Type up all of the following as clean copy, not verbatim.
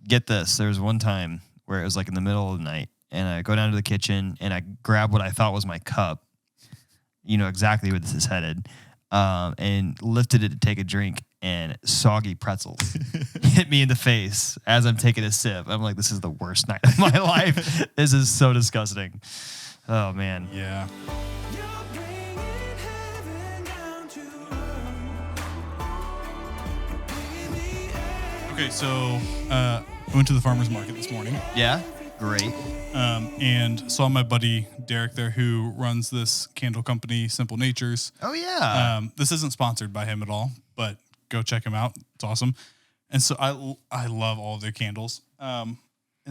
get this. There was one time where it was like in the middle of the night, and I go down to the kitchen and I grab what I thought was my cup. You know exactly where this is headed. And lifted it to take a drink, and soggy pretzels hit me in the face as I'm taking a sip. I'm like, this is the worst night of my life. This is so disgusting. Oh, man. Yeah. Okay, so I went to the farmer's market this morning. Yeah? Great. And saw my buddy Derek there, who runs this candle company, Simple Natures. Oh, yeah. This isn't sponsored by him at all, but go check him out. It's awesome. And so I love all of their candles. And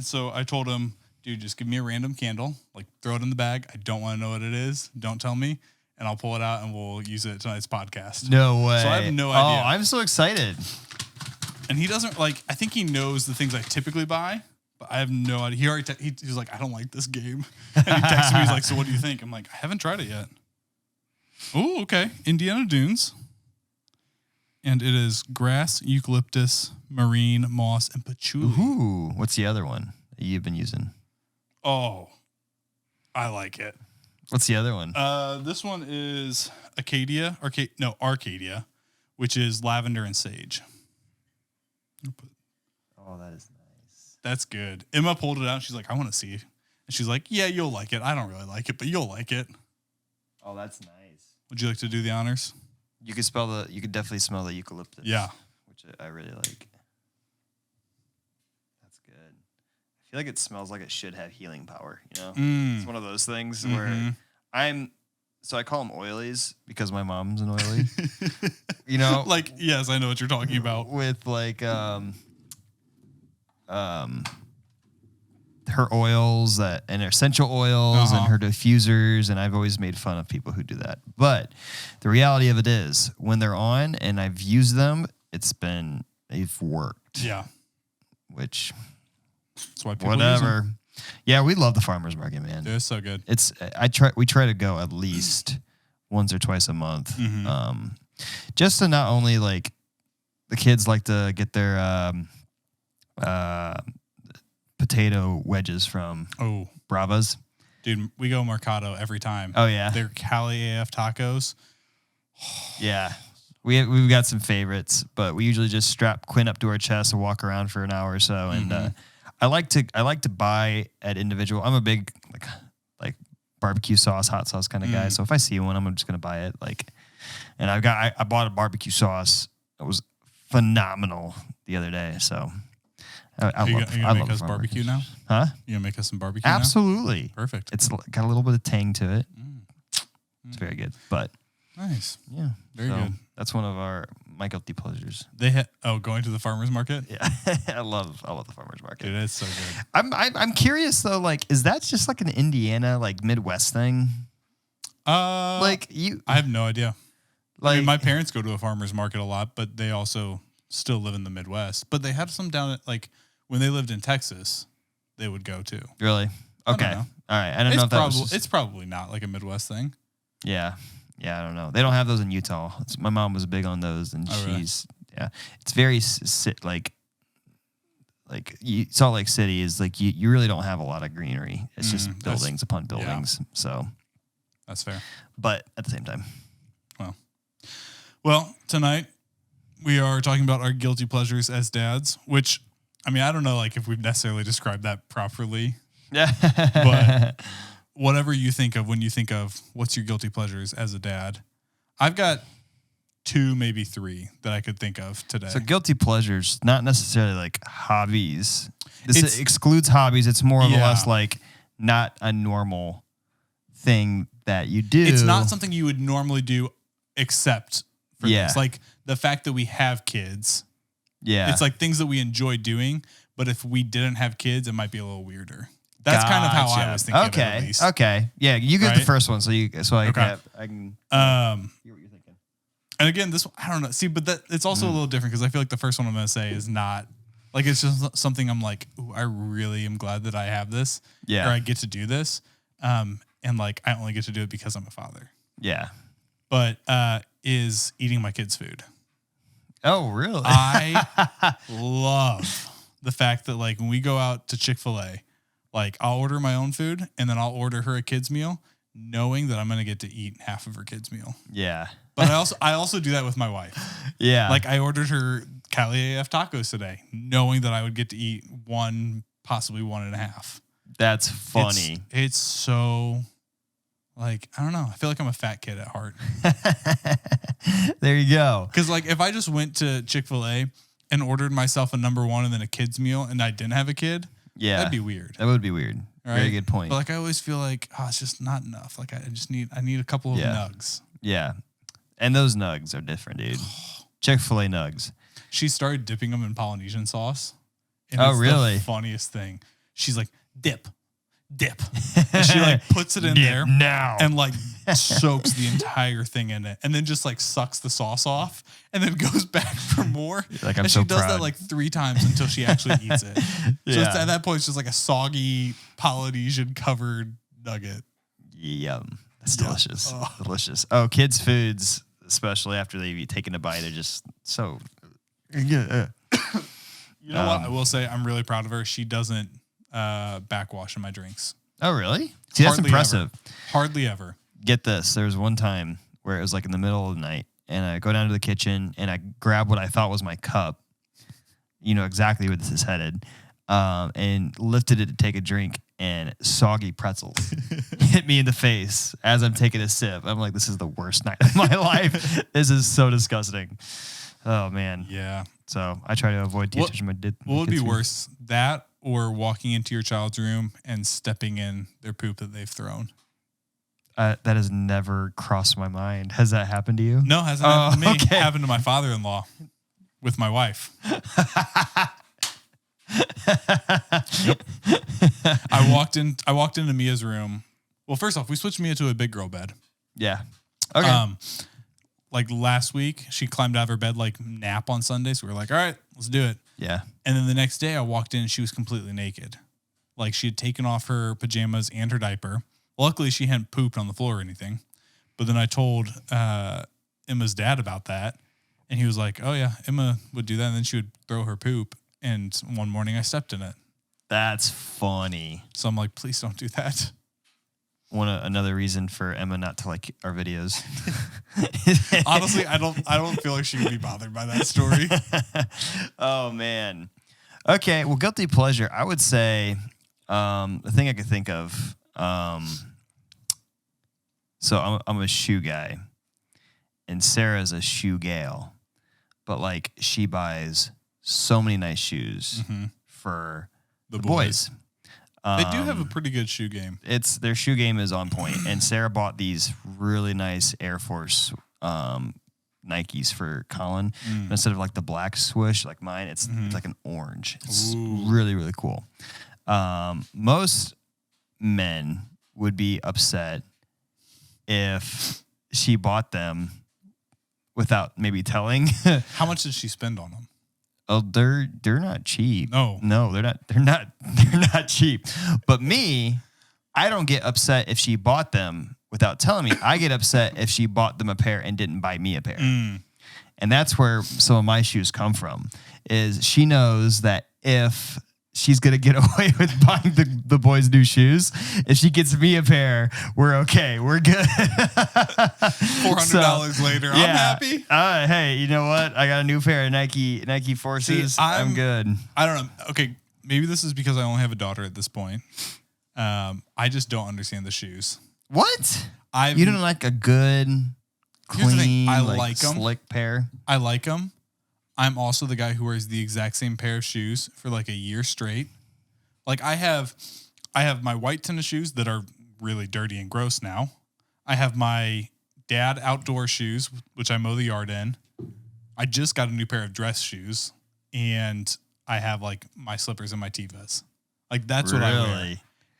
so I told him, dude, just give me a random candle, like throw it in the bag. I don't want to know what it is. Don't tell me. And I'll pull it out and we'll use it at tonight's podcast. No way. So I have no idea. Oh, I'm so excited. And he doesn't I think he knows the things I typically buy. But I have no idea. He already he's like, I don't like this game. And he texted me. He's like, so what do you think? I'm like, I haven't tried it yet. Oh, okay. Indiana Dunes. And it is grass, eucalyptus, marine, moss, and patchouli. Ooh, what's the other one that you've been using? Oh, I like it. What's the other one? This one is Arcadia, which is lavender and sage. Oh, that is nice. That's good. Emma pulled it out. She's like, I want to see. And she's like, yeah, you'll like it. I don't really like it, but you'll like it. Oh, that's nice. Would you like to do the honors? You could definitely smell the eucalyptus. Yeah. Which I really like. That's good. I feel like it smells like it should have healing power, you know? It's one of those things where so I call them oilies because my mom's an oily. You know? Like, yes, I know what you're talking about. With like her oils and her essential oils and her diffusers, and I've always made fun of people who do that. But the reality of it is, when they're on and I've used them, they've worked. Yeah. Which, that's why people whatever. use them. Yeah, we love the farmer's market, man. They're so good. We try to go at least once or twice a month, just to not only like the kids like to get their potato wedges from Brava's. Dude, we go Mercado every time. Oh, yeah. They're Cali AF tacos. Yeah. We've got some favorites, but we usually just strap Quinn up to our chest and walk around for an hour or so. And I like to buy at individual. I'm a big like barbecue sauce, hot sauce kind of guy. So if I see one, I'm just gonna buy it. And I bought a barbecue sauce. It was phenomenal the other day. So I love make us barbecue now? Huh? You gonna make us some barbecue now? Absolutely. Perfect. It's got a little bit of tang to it. It's very good. But nice. Yeah. Very good. That's one of my guilty pleasures. Going to the farmer's market? Yeah. I love the farmer's market. It is so good. I'm curious though, is that just like an Indiana, Midwest thing? I have no idea. My parents go to a farmer's market a lot, but they also still live in the Midwest. But they have some down at when they lived in Texas, they would go too. Really? Okay. All right. I don't know if that was it's probably not like a Midwest thing. Yeah. Yeah, I don't know. They don't have those in Utah. My mom was big on those, and it's very Salt Lake City is you really don't have a lot of greenery. It's just buildings upon buildings. Yeah. So that's fair. But at the same time, well, tonight we are talking about our guilty pleasures as dads, which I don't know if we've necessarily described that properly. Yeah, but. Whatever you think of when you think of what's your guilty pleasures as a dad, I've got 2, maybe 3 that I could think of today. So guilty pleasures, not necessarily hobbies. This excludes hobbies. It's more or less not a normal thing that you do. It's not something you would normally do except for this. The fact that we have kids. Yeah. It's things that we enjoy doing, but if we didn't have kids, it might be a little weirder. That's kind of how I was thinking of it, at least. Okay. Yeah, you get the first one, so I can hear what you're thinking. And again, this one, I don't know. See, but it's also a little different because I feel like the first one I'm going to say is not it's just something I'm ooh, I really am glad that I have this. Yeah. Or I get to do this. And I only get to do it because I'm a father. Yeah. But is eating my kids' food. Oh, really? I love the fact that like when we go out to Chick-fil-A, like I'll order my own food and then I'll order her a kid's meal, knowing that I'm going to get to eat half of her kid's meal. Yeah. But I also do that with my wife. Yeah. Like I ordered her Cali AF tacos today, knowing that I would get to eat one, possibly 1.5. That's funny. It's so like, I don't know. I feel like I'm a fat kid at heart. There you go. Because like if I just went to Chick-fil-A and ordered myself a number one and then a kid's meal and I didn't have a kid, that'd be weird. That would be weird. Right? Very good point. But like I always feel like, it's just not enough. Like I need a couple of nugs. Yeah. And those nugs are different, dude. Chick-fil-A nugs. She started dipping them in Polynesian sauce. And oh, it's really? The funniest thing. She's like, dip. And she like puts it in there now and like soaks the entire thing in it and then just like sucks the sauce off and then goes back for more. Like, and she does that like 3 times until she actually eats it. So at that point, it's just like a soggy Polynesian covered nugget. Yum. That's delicious. Delicious. Oh, kids' foods, especially after they've taken a bite, are just so. You know what? I will say I'm really proud of her. She doesn't backwash in my drinks. Oh, really? See, that's impressive. Hardly ever. Get this. There was one time where it was like in the middle of the night, and I go down to the kitchen and I grab what I thought was my cup. You know exactly where this is headed. And lifted it to take a drink, and soggy pretzels hit me in the face as I'm taking a sip. I'm like, this is the worst night of my life. This is so disgusting. Oh, man. Yeah. So I try to avoid touching my dick. What would be worse, that or walking into your child's room and stepping in their poop that they've thrown? That has never crossed my mind. Has that happened to you? No, it hasn't happened to me. Okay. It happened to my father-in-law with my wife. Yep. I walked into Mia's room. Well, first off, we switched Mia to a big girl bed. Yeah. Okay. Like last week, she climbed out of her bed like nap on Sunday. So we were like, all right, let's do it. Yeah. And then the next day I walked in and she was completely naked. Like she had taken off her pajamas and her diaper. Luckily, she hadn't pooped on the floor or anything. But then I told Emma's dad about that. And he was like, oh, yeah, Emma would do that. And then she would throw her poop. And one morning I stepped in it. That's funny. So I'm like, please don't do that. Another reason for Emma not to like our videos. Honestly, I don't feel like she would be bothered by that story. Oh, man. Okay, well, guilty pleasure. I would say the thing I could think of. So I'm a shoe guy, and Sarah's a shoe gal, but like she buys so many nice shoes for the boys. They do have a pretty good shoe game. Their shoe game is on point, and Sarah bought these really nice Air Force Nikes for Colin. Instead of like the black swoosh like mine, it's like an orange. It's really, really cool. Most men would be upset if she bought them without maybe telling. How much did she spend on them? Oh, they're not cheap. No, they're not cheap. But me, I don't get upset if she bought them without telling me. I get upset if she bought them a pair and didn't buy me a pair. And that's where some of my shoes come from. Is she knows that if she's gonna get away with buying the boys new shoes, if she gets me a pair, we're okay. We're good. $400 later, I'm happy. Hey, you know what? I got a new pair of Nike Forces. See, I'm good. I don't know. Okay, maybe this is because I only have a daughter at this point. I just don't understand the shoes. What? You don't like a good, clean, I like them. Slick pair? I like them. I'm also the guy who wears the exact same pair of shoes for like a year straight. Like I have my white tennis shoes that are really dirty and gross now. I have my dad outdoor shoes, which I mow the yard in. I just got a new pair of dress shoes, and I have like my slippers and my Tevas. Like that's what I wear.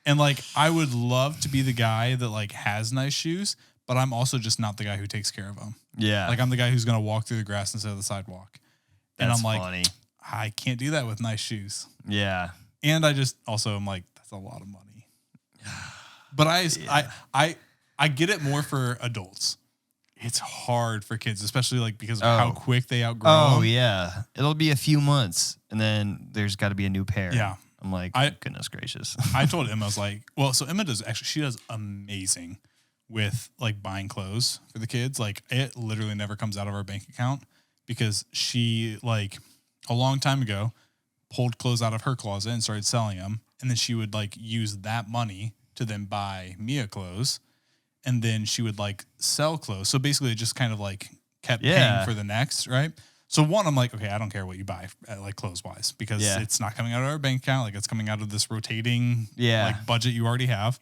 And like I would love to be the guy that like has nice shoes, but I'm also just not the guy who takes care of them. Yeah. Like I'm the guy who's going to walk through the grass instead of the sidewalk. And That's I'm like, funny. I can't do that with nice shoes. Yeah. And I just also am like, that's a lot of money. But I get it more for adults. it's hard for kids, especially like because of Oh. how quick they outgrow. Oh, them. yeah. It'll be a few months, and then there's got to be a new pair. Yeah. I'm like, goodness gracious. I told Emma, I was like, well, so Emma she does amazing with like buying clothes for the kids. Like it literally never comes out of our bank account because she like a long time ago pulled clothes out of her closet and started selling them. And then she would like use that money to then buy Mia clothes. And then she would like sell clothes. So basically it just kind of like kept paying for the next, right? So one, I'm like, okay, I don't care what you buy, like clothes wise, because it's not coming out of our bank account. Like it's coming out of this rotating like budget you already have.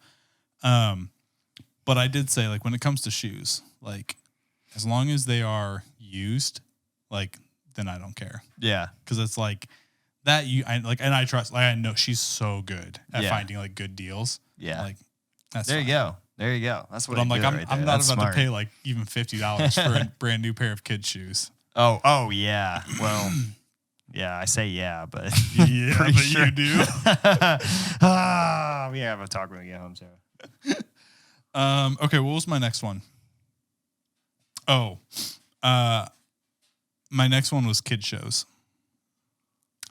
But I did say like when it comes to shoes, like as long as they are used, like then I don't care. Yeah, because it's like that and I trust. Like I know she's so good at finding like good deals. Yeah, like that's there. You go. There you go. That's what I'm like. I'm not That's about smart. to pay like even $50 for a brand new pair of kids shoes. Oh yeah. Well, yeah, I say yeah, but yeah, but sure. you do. We have a talk when we get home, Sarah. Okay, what was my next one? Oh, my next one was kid shows.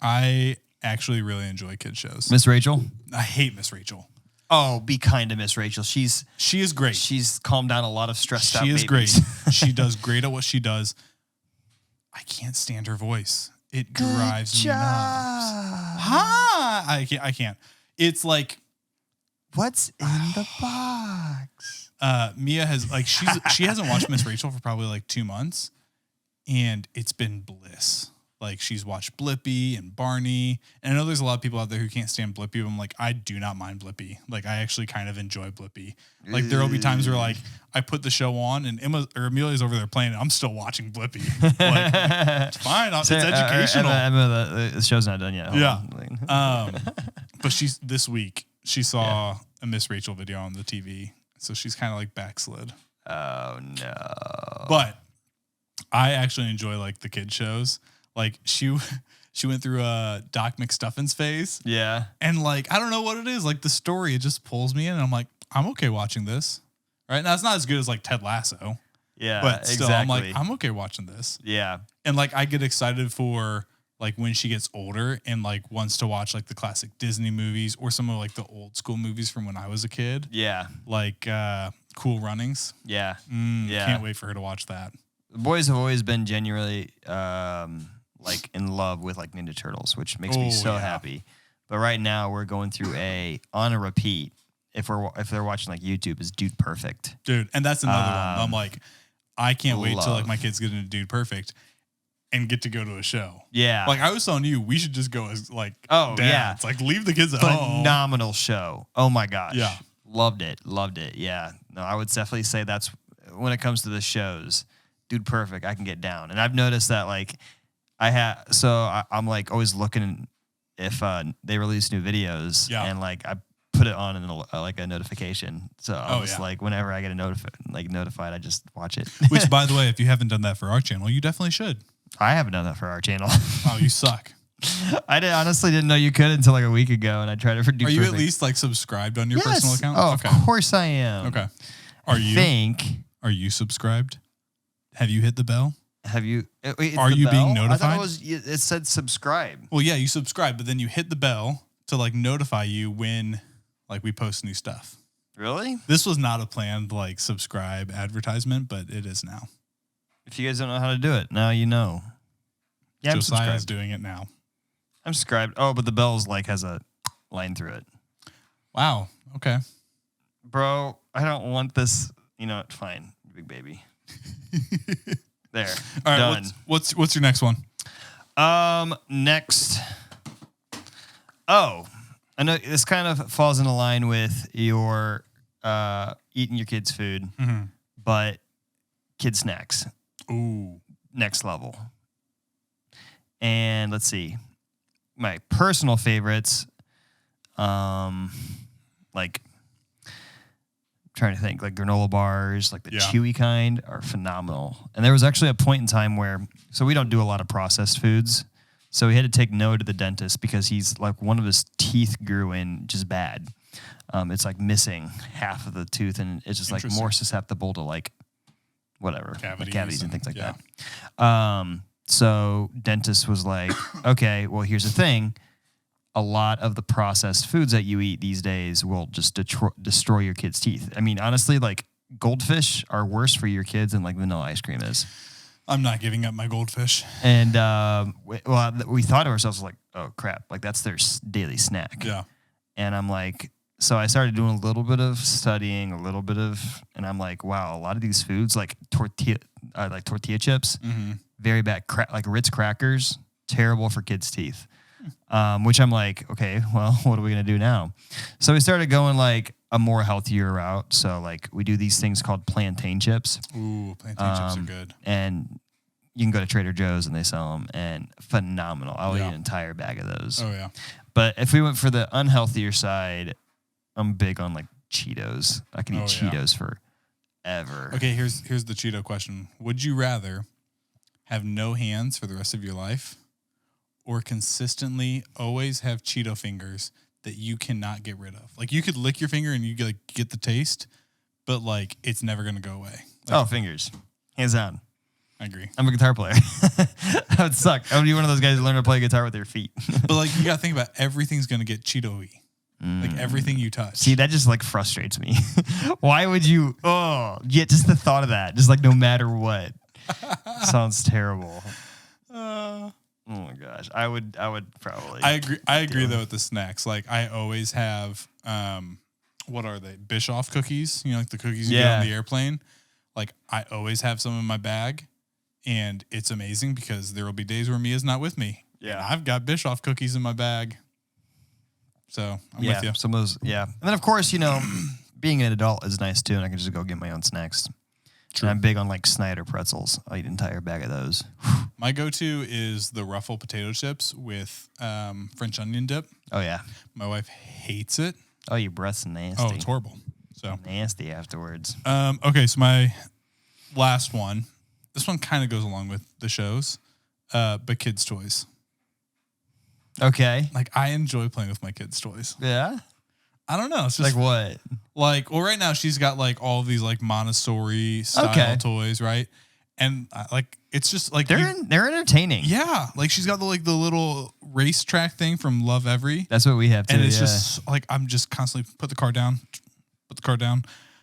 I actually really enjoy kid shows. Miss Rachel? I hate Miss Rachel. Oh, be kind to Miss Rachel. She is great. She's calmed down a lot of stressed out babies. She is great. She does great at what she does. I can't stand her voice. It drives me nuts. I can't. It's like, what's in the box? Mia has like she hasn't watched Miss Rachel for probably like 2 months, and it's been bliss. Like she's watched Blippi and Barney, and I know there's a lot of people out there who can't stand Blippi. But I'm like, I do not mind Blippi. Like I actually kind of enjoy Blippi. Like there will be times where like I put the show on and Amelia's over there playing, and I'm still watching Blippi. Like it's fine. It's educational. Emma, the show's not done yet. Hold on. But this week she saw a Miss Rachel video on the TV, so she's kind of like backslid. Oh no! But I actually enjoy like the kid shows. Like she went through a Doc McStuffins phase. Yeah. And like, I don't know what it is. Like the story, it just pulls me in and I'm like, I'm okay watching this. Right. Now it's not as good as like Ted Lasso. Yeah. But still, I'm like, I'm okay watching this. Yeah. And like, I get excited for like when she gets older and like wants to watch like the classic Disney movies or some of like the old school movies from when I was a kid. Yeah. Like Cool Runnings. Yeah. Yeah. Can't wait for her to watch that. The boys have always been genuinely like in love with like Ninja Turtles, which makes me so happy. But right now we're going through on a repeat. If they're watching like YouTube, is Dude Perfect. Dude, and that's another one. I'm like, I can't wait till like my kids get into Dude Perfect and get to go to a show. Yeah. Like I was telling you, we should just go as like dads. Like leave the kids at home. Phenomenal show. Oh my gosh. Yeah. Loved it. Yeah. No, I would definitely say that's when it comes to the shows, Dude Perfect, I can get down. And I've noticed that like I'm like always looking if they release new videos and like I put it on in like a notification. So I was like, whenever I get notified, I just watch it. Which, by the way, if you haven't done that for our channel, you definitely should. I haven't done that for our channel. Oh, you suck. I honestly didn't know you could until like a week ago, and I tried it for Dude Are you Perfect. At least like subscribed on your personal account? Oh, okay. Of course I am. Okay. Are you subscribed? Have you hit the bell? Have you? Are you being notified? I thought it said subscribe. Well, yeah, you subscribe, but then you hit the bell to like notify you when like we post new stuff. Really? This was not a planned like subscribe advertisement, but it is now. If you guys don't know how to do it, now you know. Yeah, Josiah's doing it now. I'm subscribed. Oh, but the bell's like has a line through it. Wow. Okay. Bro, I don't want this. You know what? Fine, big baby. There. All right. Done. What's your next one? Next. Oh, I know this kind of falls in line with your eating your kids' food, but kid snacks. Ooh. Next level. And let's see. My personal favorites, like trying to think, like granola bars, like the chewy kind are phenomenal. And there was actually a point in time where, so we don't do a lot of processed foods. So we had to take Noah to the dentist because he's like one of his teeth grew in just bad. It's like missing half of the tooth and it's just like more susceptible to like whatever, Cavities, cavities and things like that. So dentist was like, okay, well, here's the thing. A lot of the processed foods that you eat these days will just destroy your kids' teeth. I mean, honestly, like goldfish are worse for your kids than like vanilla ice cream is. I'm not giving up my goldfish. And we thought to ourselves like, oh crap, like that's their daily snack. Yeah. And I'm like, so I started doing a little bit of studying, and I'm like, wow, a lot of these foods like tortilla chips, very bad, like Ritz crackers, terrible for kids' teeth. Which I'm like, okay, well, what are we going to do now? So we started going like a more healthier route. So like we do these things called plantain chips. Ooh, plantain chips are good. And you can go to Trader Joe's and they sell them, and phenomenal. I'll eat an entire bag of those. Oh, yeah. But if we went for the unhealthier side, I'm big on like Cheetos. I can eat Cheetos forever. Okay, here's the Cheeto question. Would you rather have no hands for the rest of your life, or consistently always have Cheeto fingers that you cannot get rid of? Like you could lick your finger and you like get the taste, but like it's never gonna go away. Like, fingers, hands down. I agree. I'm a guitar player. That would suck. I would be one of those guys who learn to play guitar with their feet. But like you gotta think about everything's gonna get Cheeto-y. Like everything you touch. See, that just like frustrates me. Why would you? Just the thought of that, just like no matter what, sounds terrible. Oh my gosh, I would probably. I agree though with the snacks. Like I always have, what are they? Bischoff cookies. You know, like the cookies you get on the airplane. Like I always have some in my bag, and it's amazing because there will be days where Mia's not with me. Yeah, and I've got Bischoff cookies in my bag. So I'm with you. Some of those, and then of course, you know, being an adult is nice too, and I can just go get my own snacks. True. And I'm big on like Snyder pretzels. I'll eat an entire bag of those. My go-to is the Ruffle potato chips with French onion dip. Oh yeah. My wife hates it. Oh, your breath's nasty. Oh, it's horrible. So nasty afterwards. Okay, so my last one. This one kind of goes along with the shows, but kids' toys. Okay. Like I enjoy playing with my kids' toys. Yeah. I don't know. It's just like what? Like, well, right now she's got like all of these like Montessori style toys, right? And like it's just like they're entertaining. Yeah, like she's got the little racetrack thing from Love Every. That's what we have too. And it's just like I'm just constantly put the car down.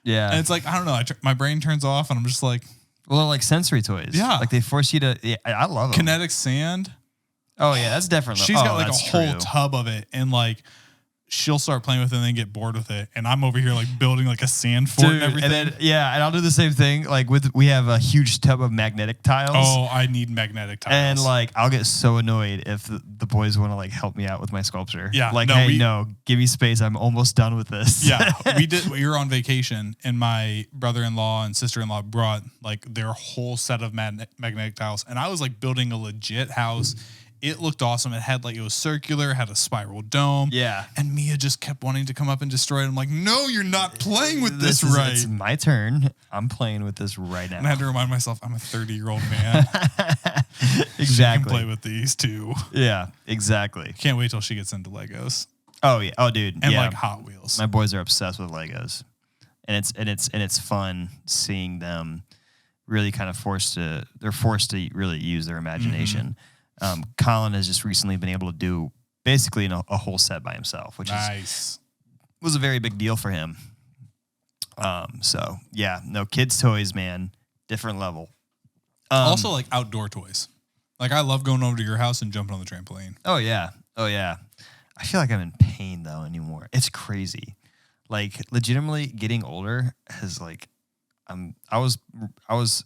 Yeah. And it's like I don't know. My brain turns off, and I'm just like, well, like sensory toys. Yeah, like they force you to. Yeah, I love them. Kinetic sand. Oh yeah, that's different. She's got like a whole tub of it, and like she'll start playing with it and then get bored with it. And I'm over here like building like a sand fort and everything. And then, I'll do the same thing. Like we have a huge tub of magnetic tiles. Oh, I need magnetic tiles. And like I'll get so annoyed if the boys want to like help me out with my sculpture. Yeah. Like, no, give me space. I'm almost done with this. Yeah. We were on vacation and my brother-in-law and sister-in-law brought like their whole set of magnetic tiles. And I was like building a legit house. It looked awesome. It was circular, had a spiral dome. Yeah. And Mia just kept wanting to come up and destroy it. I'm like, no, you're not playing with this right. It's my turn. I'm playing with this right now. And I had to remind myself, I'm a 30-year-old man. Exactly. She can play with these too. Yeah, exactly. Can't wait till she gets into Legos. Oh yeah. Oh dude. And like Hot Wheels. My boys are obsessed with Legos. And it's fun seeing them really kind of forced to really use their imagination. Mm-hmm. Colin has just recently been able to do basically a whole set by himself, which was a very big deal for him. So yeah, no, kids' toys, man, different level. Also like outdoor toys. Like I love going over to your house and jumping on the trampoline. Oh yeah. I feel like I'm in pain though anymore. It's crazy. Like legitimately getting older has like, I was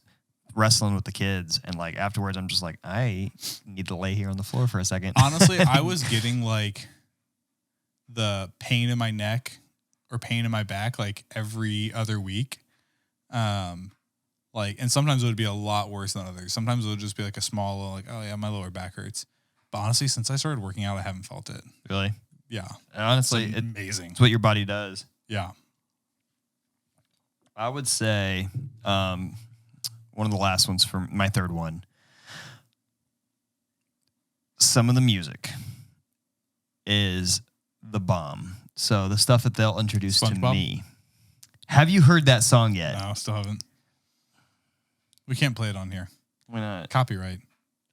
wrestling with the kids, and like afterwards I'm just like, I need to lay here on the floor for a second. Honestly, I was getting like the pain in my neck or pain in my back like every other week. Like, and sometimes it would be a lot worse than others. Sometimes it would just be like a small, like, oh yeah, my lower back hurts. But honestly, since I started working out, I haven't felt it. Really? Yeah. Honestly, it's amazing. It's what your body does. Yeah. I would say, one of the last ones for my third one. Some of the music is the bomb. So the stuff that they'll introduce to me. Have you heard that song yet? No, still haven't. We can't play it on here. Why not? Copyright.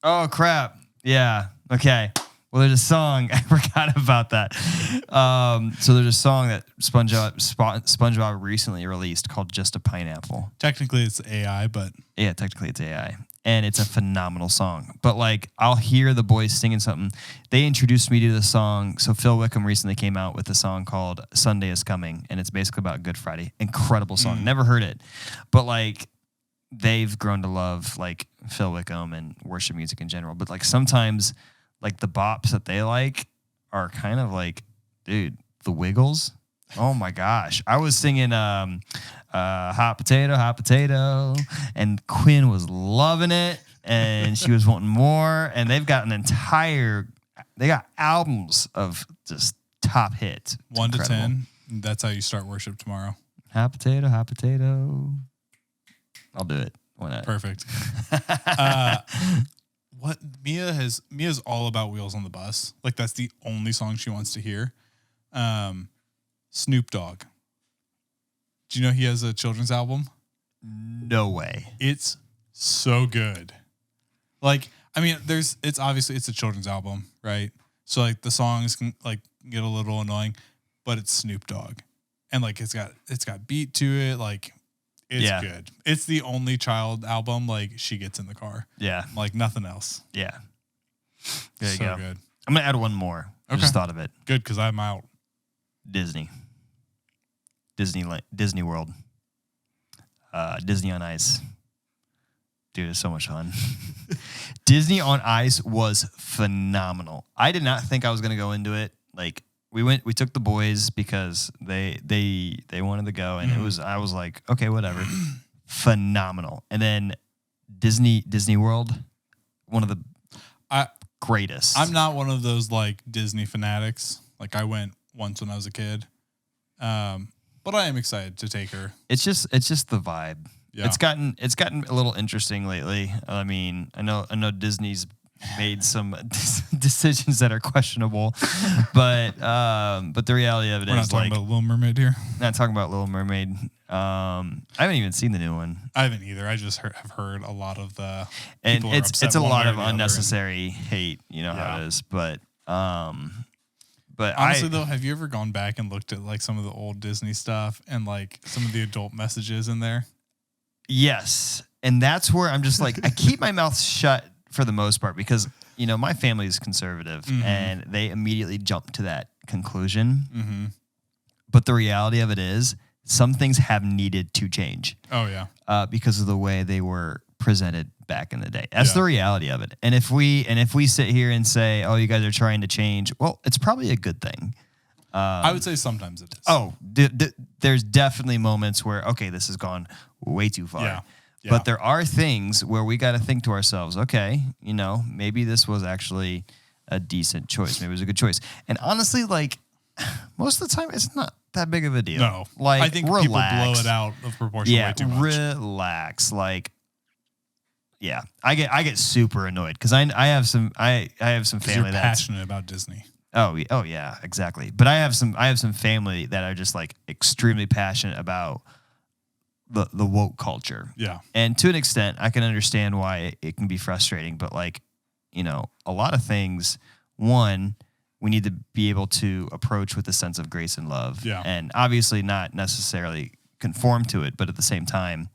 Oh, crap. Yeah. Okay. Well, there's a song. I forgot about that. So there's a song that SpongeBob recently released called Just a Pineapple. Technically, it's AI, but... Yeah, technically it's AI. And it's a phenomenal song. But, like, I'll hear the boys singing something. They introduced me to the song. So Phil Wickham recently came out with a song called Sunday is Coming. And it's basically about Good Friday. Incredible song. Never heard it. But, like, they've grown to love, like, Phil Wickham and worship music in general. But, like, sometimes... like the bops that they like are kind of like, dude, the Wiggles. Oh my gosh. I was singing hot potato, and Quinn was loving it and she was wanting more. And they've got they got albums of just top hits. 1 to 10. That's how you start worship tomorrow. Hot potato. I'll do it. Why not? Perfect. What Mia's all about Wheels on the Bus. Like that's the only song she wants to hear. Snoop Dogg. Do you know he has a children's album? No way. It's so good. Like, I mean, it's obviously it's a children's album, right? So like the songs can like get a little annoying, but it's Snoop Dogg. And like it's got beat to it, like it's good. It's the only child album like she gets in the car. Yeah. Like nothing else. Yeah. There you so go. Good. I'm going to add one more. I just thought of it. Good, because I'm out. Disney World. Disney on Ice. Dude, it's so much fun. Disney on Ice was phenomenal. I did not think I was going to go into it. Like, we took the boys because they wanted to go, and I was like, okay, whatever. Phenomenal. And then Disney World, one of the greatest. I'm not one of those like Disney fanatics. Like I went once when I was a kid. But I am excited to take her. It's just the vibe. Yeah. It's gotten a little interesting lately. I mean, I know Disney's made some decisions that are questionable, but the reality of it We're not talking about Little Mermaid here. Not talking about Little Mermaid. I haven't even seen the new one. I haven't either. I just have heard a lot of the and it's a lot of unnecessary hate. You know how it is, but honestly though, have you ever gone back and looked at like some of the old Disney stuff and like some of the adult messages in there? Yes, and that's where I'm just like I keep my mouth shut for the most part because you know my family is conservative and they immediately jump to that conclusion. But the reality of it is some things have needed to change. Oh yeah, because of the way they were presented back in the day. That's the reality of it. And if we sit here and say, "Oh, you guys are trying to change," well, it's probably a good thing. I would say sometimes it is. Oh, there's definitely moments where this has gone way too far. Yeah. But there are things where we got to think to ourselves, okay, you know, maybe this was actually a decent choice. Maybe it was a good choice. And honestly, like most of the time, it's not that big of a deal. No, like I think relax. People blow it out of proportion way too much. Relax. Like, yeah, I get super annoyed because I have some family that's passionate about Disney. Oh yeah, exactly. But I have some family that are just like extremely passionate about the woke culture. Yeah. And to an extent, I can understand why it can be frustrating, but like, you know, a lot of things, one, we need to be able to approach with a sense of grace and love. Yeah. And obviously not necessarily conform to it, but at the same time,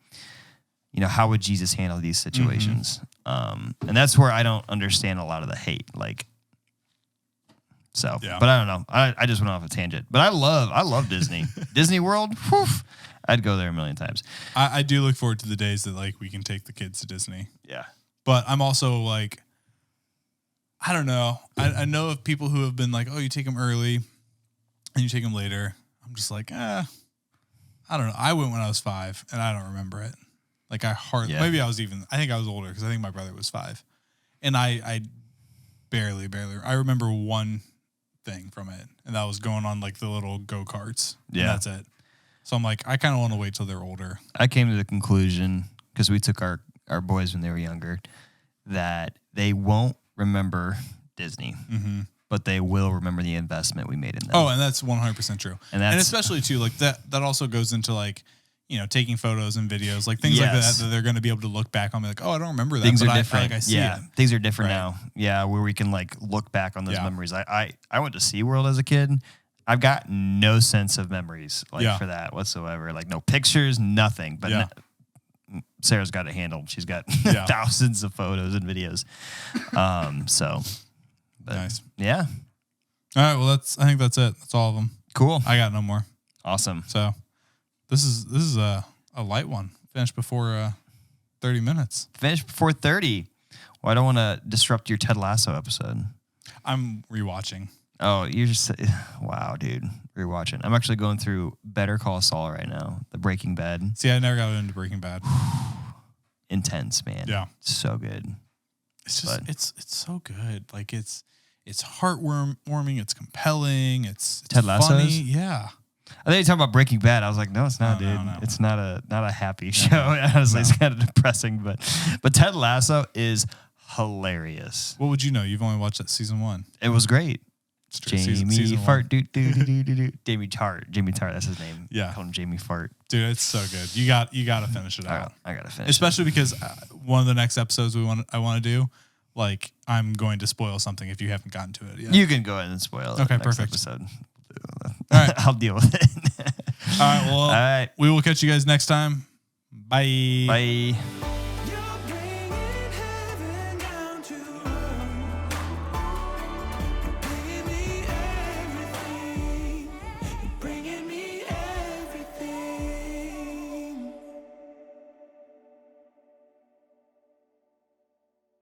you know, how would Jesus handle these situations? And that's where I don't understand a lot of the hate. Like, so, but I don't know. I just went off a tangent, but I love Disney. Disney World, whew, I'd go there a million times. I do look forward to the days that like we can take the kids to Disney. Yeah. But I'm also like, I don't know. I know of people who have been like, oh, you take them early and you take them later. I'm just like, I don't know. I went when I was 5 and I don't remember it. Like maybe I think I was older because I think my brother was 5 and I barely, I remember one thing from it and that was going on like the little go-karts. Yeah. And that's it. So I'm like, I kind of want to wait till they're older. I came to the conclusion because we took our boys when they were younger that they won't remember Disney, but they will remember the investment we made in them. Oh, and that's 100% true. And especially too, like that also goes into like, taking photos and videos, like things like Yes. that they're going to be able to look back on and be like, oh, I don't remember that. Things but are different. I see it. Things are different Right. now. Yeah, where we can like look back on those Yeah. memories. I went to SeaWorld as a kid. I've got no sense of memories for that whatsoever. Like no pictures, nothing. But Sarah's got it handled. She's got thousands of photos and videos. Nice. Yeah. All right. Well, I think that's it. That's all of them. Cool. I got no more. Awesome. So this is a light one. Finished before 30 minutes. Finished before 30. Well, I don't want to disrupt your Ted Lasso episode. I'm rewatching. Oh, you're just wow, dude. Rewatching. I'm actually going through Better Call Saul right now. The Breaking Bad. See, I never got into Breaking Bad. Intense, man. Yeah. So good. It's just it's so good. Like it's heartwarming. It's compelling. It's Ted Lasso funny. is? Yeah. I think you talking about Breaking Bad. I was like, no, it's not, No, dude. no. It's not a happy show. Honestly, it's kind of depressing, but Ted Lasso is hilarious. What would you know? You've only watched that season 1. It was great. It's true. Jamie Season Fart, one. Jamie Tart, that's his name. Yeah. Call him Jamie Fart. Dude, it's so good. You got to finish it out. I gotta finish. Especially because one of the next episodes I want to do, like I'm going to spoil something if you haven't gotten to it yet. You can go ahead and spoil it. Okay, next perfect. Episode. All right. I'll deal with it. All right. Well, All right. we will catch you guys next time. Bye. Bye.